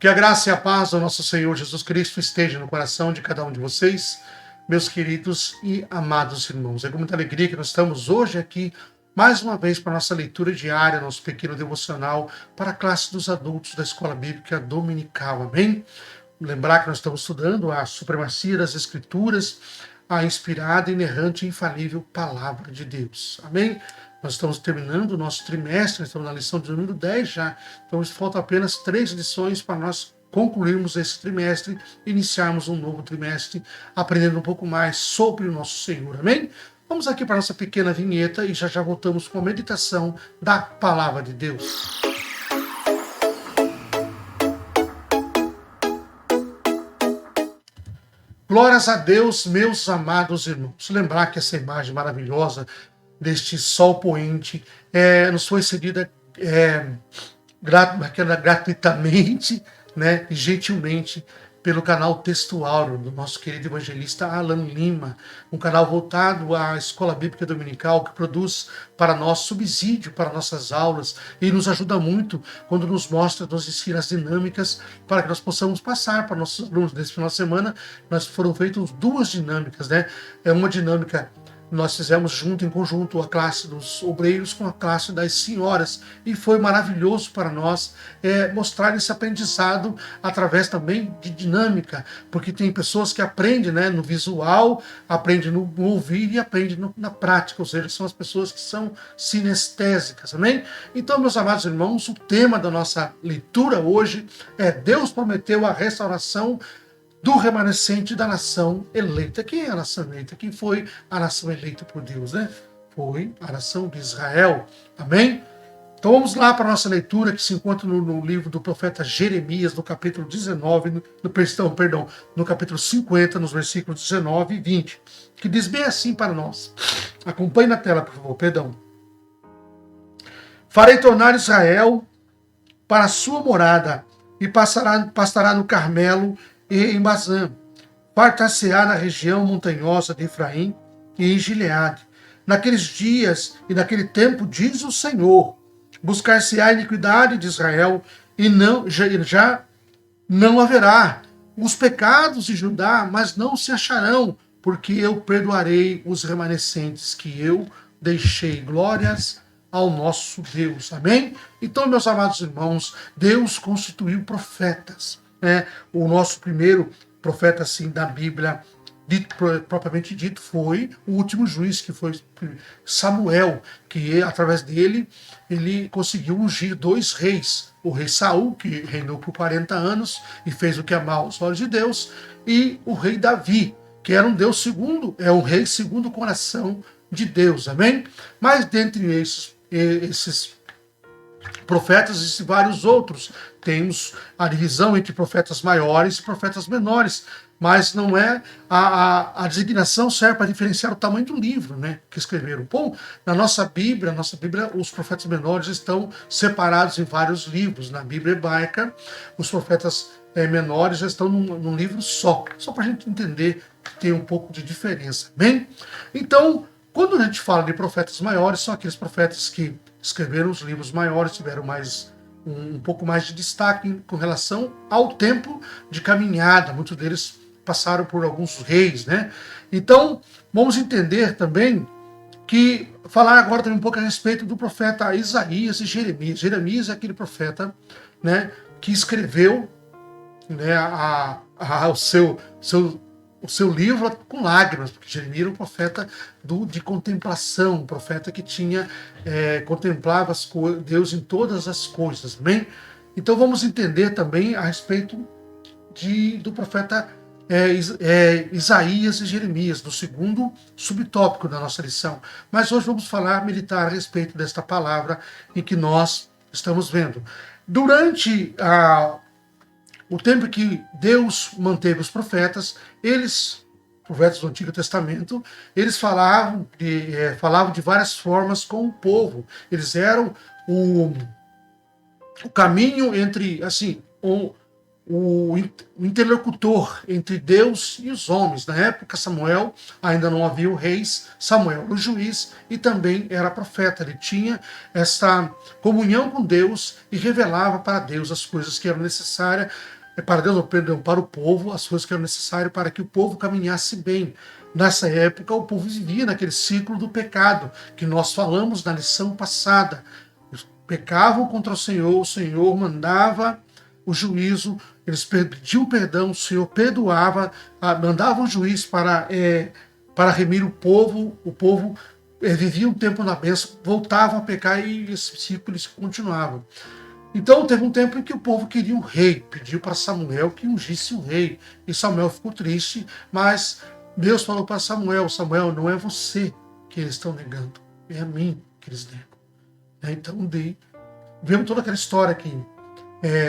Que a graça e a paz do nosso Senhor Jesus Cristo esteja no coração de cada um de vocês, meus queridos e amados irmãos. É com muita alegria que nós estamos hoje aqui, mais uma vez, para a nossa leitura diária, nosso pequeno devocional para a classe dos adultos da Escola Bíblica Dominical. Amém? Lembrar que nós estamos estudando a supremacia das Escrituras, a inspirada, inerrante e infalível Palavra de Deus. Amém? Nós estamos terminando o nosso trimestre, estamos na lição de número 10 já, então faltam apenas 3 lições para nós concluirmos esse trimestre, iniciarmos um novo trimestre, aprendendo um pouco mais sobre o nosso Senhor. Amém? Vamos aqui para a nossa pequena vinheta e já voltamos com a meditação da Palavra de Deus. Glórias a Deus, meus amados irmãos. Lembrar que essa imagem maravilhosa deste sol poente nos foi cedida gratuitamente, né, e gentilmente pelo canal Textual do nosso querido evangelista Alan Lima, um canal voltado à Escola Bíblica Dominical que produz para nós subsídio para nossas aulas e nos ajuda muito quando nos mostra, nos ensina as dinâmicas para que nós possamos passar para nossos alunos. Nesse final de semana, foram feitas 2 dinâmicas, né? Uma dinâmica nós fizemos junto, em conjunto, a classe dos obreiros com a classe das senhoras. E foi maravilhoso para nós mostrar esse aprendizado através também de dinâmica, porque tem pessoas que aprendem, né, no visual, aprendem no ouvir e aprendem na prática, ou seja, são as pessoas que são sinestésicas, amém? Então, meus amados irmãos, o tema da nossa leitura hoje é Deus prometeu a restauração do remanescente da nação eleita. Quem é a nação eleita? Quem foi a nação eleita por Deus, né? Foi a nação de Israel. Amém? Então vamos lá para a nossa leitura que se encontra no livro do profeta Jeremias, no capítulo 19, no capítulo 50, nos versículos 19 e 20, que diz bem assim para nós. Acompanhe na tela, por favor, Farei tornar Israel para a sua morada e pastará no Carmelo e em Bazã, fartar-se-á na região montanhosa de Efraim e em Gileade. Naqueles dias e naquele tempo, diz o Senhor, buscar-se-á a iniquidade de Israel e já não haverá os pecados de Judá, mas não se acharão, porque eu perdoarei os remanescentes que eu deixei. Glórias ao nosso Deus. Amém? Então, meus amados irmãos, Deus constituiu profetas. O nosso primeiro profeta assim da Bíblia, propriamente dito, foi o último juiz, que foi Samuel, que através dele ele conseguiu ungir 2 reis, o rei Saul, que reinou por 40 anos e fez o que é mal aos olhos de Deus, e o rei Davi, que era um rei segundo o coração de Deus, amém? Mas dentre esses profetas existem vários outros. Temos a divisão entre profetas maiores e profetas menores, mas não é a designação serve para diferenciar o tamanho do livro, né, que escreveram. Bom, na nossa Bíblia, os profetas menores estão separados em vários livros. Na Bíblia hebraica, os profetas menores já estão num livro só para a gente entender que tem um pouco de diferença, bem? Então, quando a gente fala de profetas maiores, são aqueles profetas que escreveram os livros maiores, tiveram um pouco mais de destaque com relação ao tempo de caminhada. Muitos deles passaram por alguns reis, né? Então, vamos entender também que falar agora também um pouco a respeito do profeta Isaías e Jeremias. Jeremias é aquele profeta, né, que escreveu, né, o seu livro com lágrimas, porque Jeremias era um profeta de contemplação, um profeta que contemplava Deus em todas as coisas, amém? Então vamos entender também a respeito do profeta Isaías e Jeremias, do segundo subtópico da nossa lição. Mas hoje vamos meditar a respeito desta palavra em que nós estamos vendo. Durante o tempo que Deus manteve os profetas do Antigo Testamento, eles falavam de várias formas com o povo. Eles eram o caminho entre, assim, o interlocutor entre Deus e os homens. Na época, Samuel ainda não havia o reis, Samuel o juiz e também era profeta. Ele tinha essa comunhão com Deus e revelava para Deus as coisas que eram necessárias, para Deus, perdão, para o povo, as coisas que eram necessárias para que o povo caminhasse bem. Nessa época, o povo vivia naquele ciclo do pecado, que nós falamos na lição passada. Eles pecavam contra o Senhor mandava o juízo, eles pediam perdão, o Senhor perdoava, mandava o juiz para remir o povo vivia um tempo na bênção, voltava a pecar e esse ciclo continuava. Então teve um tempo em que o povo queria um rei, pediu para Samuel que ungisse um rei, e Samuel ficou triste, mas Deus falou para Samuel, Samuel, não é você que eles estão negando, é a mim que eles negam. Então vemos toda aquela história que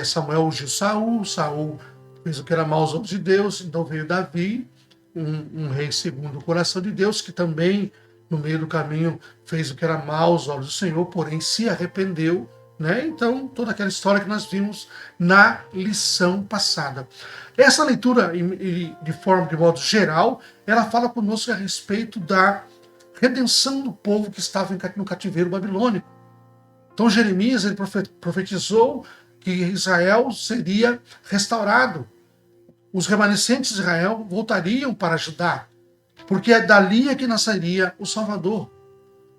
Samuel ungiu Saul fez o que era mau aos olhos de Deus, então veio Davi, um rei segundo o coração de Deus, que também no meio do caminho fez o que era mau aos olhos do Senhor, porém se arrependeu, né? Então toda aquela história que nós vimos na lição passada. Essa leitura, de modo geral, ela fala conosco a respeito da redenção do povo que estava no cativeiro babilônico. Então Jeremias ele profetizou que Israel seria restaurado. Os remanescentes de Israel voltariam para Judá, porque é dali que nasceria o Salvador.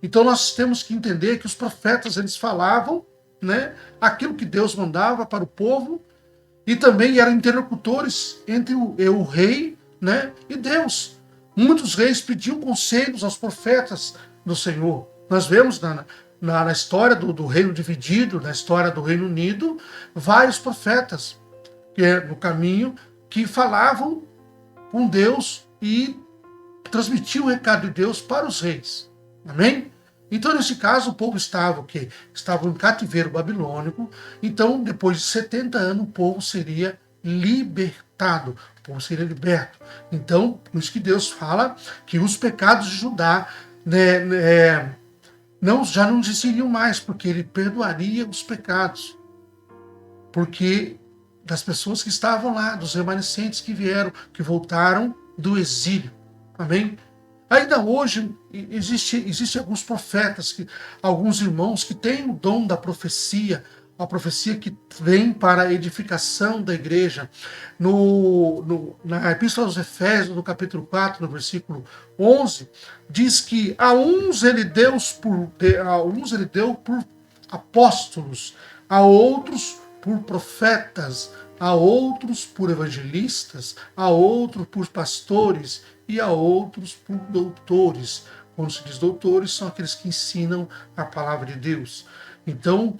Então nós temos que entender que os profetas eles falavam, né, aquilo que Deus mandava para o povo e também eram interlocutores entre o rei, né, e Deus. Muitos reis pediam conselhos aos profetas do Senhor. Nós vemos na história do reino dividido, na história do Reino Unido, vários profetas no caminho que falavam com Deus e transmitiam o recado de Deus para os reis. Amém? Então, nesse caso, o povo estava em cativeiro babilônico. Então, depois de 70 anos, o povo seria libertado. O povo seria liberto. Então, por isso que Deus fala que os pecados de Judá já não existiriam mais, porque ele perdoaria os pecados. Porque das pessoas que estavam lá, dos remanescentes que vieram, que voltaram do exílio. Amém? Ainda hoje, existem alguns profetas, alguns irmãos que têm o dom da profecia, a profecia que vem para a edificação da igreja. Na Epístola aos Efésios, no capítulo 4, no versículo 11, diz que a uns ele deu por apóstolos, a outros por profetas, a outros por evangelistas, a outros por pastores e a outros por doutores. Quando se diz doutores, são aqueles que ensinam a palavra de Deus. Então,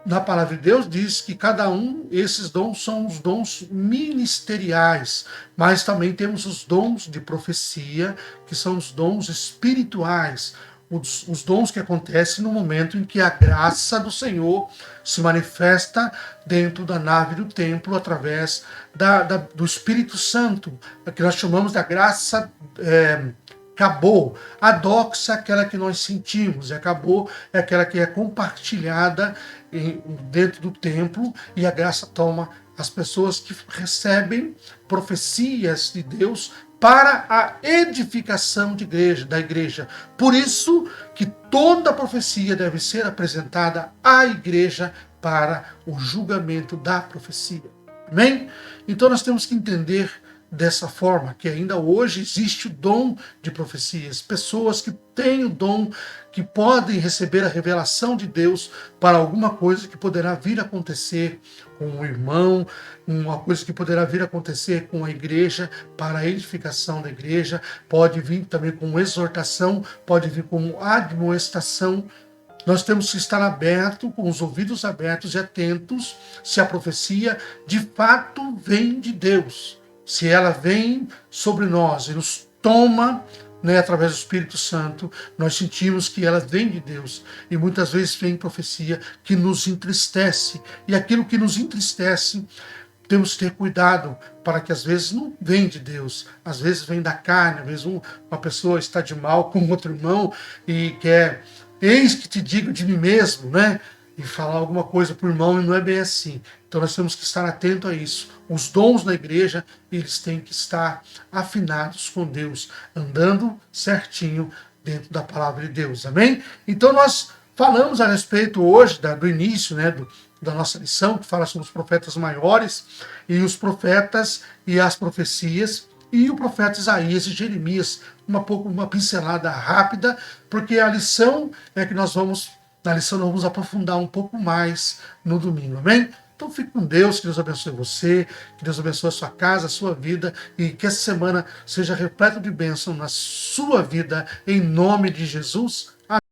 na palavra de Deus diz que cada esses dons são os dons ministeriais, mas também temos os dons de profecia, que são os dons espirituais, os dons que acontecem no momento em que a graça do Senhor se manifesta dentro da nave do templo através do Espírito Santo, que nós chamamos da graça acabou. A doxa é aquela que nós sentimos, acabou é aquela que é compartilhada dentro do templo, e a graça toma as pessoas que recebem profecias de Deus para a edificação da igreja. Por isso que toda profecia deve ser apresentada à igreja para o julgamento da profecia. Amém? Então nós temos que entender dessa forma, que ainda hoje existe o dom de profecias, pessoas que têm o dom, que podem receber a revelação de Deus para alguma coisa que poderá vir a acontecer com um irmão, uma coisa que poderá vir a acontecer com a igreja, para a edificação da igreja, pode vir também com exortação, pode vir com admoestação. Nós temos que estar abertos, com os ouvidos abertos e atentos, se a profecia de fato vem de Deus. Se ela vem sobre nós e nos toma, através do Espírito Santo, nós sentimos que ela vem de Deus. E muitas vezes vem profecia que nos entristece. E aquilo que nos entristece, temos que ter cuidado, para que às vezes não vem de Deus. Às vezes vem da carne, às vezes uma pessoa está de mal com outro irmão e quer, eis que te digo de mim mesmo, né? e falar alguma coisa para o irmão, e não é bem assim. Então nós temos que estar atento a isso. Os dons na igreja, eles têm que estar afinados com Deus, andando certinho dentro da palavra de Deus, amém? Então nós falamos a respeito hoje do início, né, da nossa lição, que fala sobre os profetas maiores, e os profetas e as profecias, e o profeta Isaías e Jeremias, uma pincelada rápida, porque a lição é que na lição nós vamos aprofundar um pouco mais no domingo, amém? Então fique com Deus, que Deus abençoe você, que Deus abençoe a sua casa, a sua vida, e que essa semana seja repleta de bênção na sua vida, em nome de Jesus.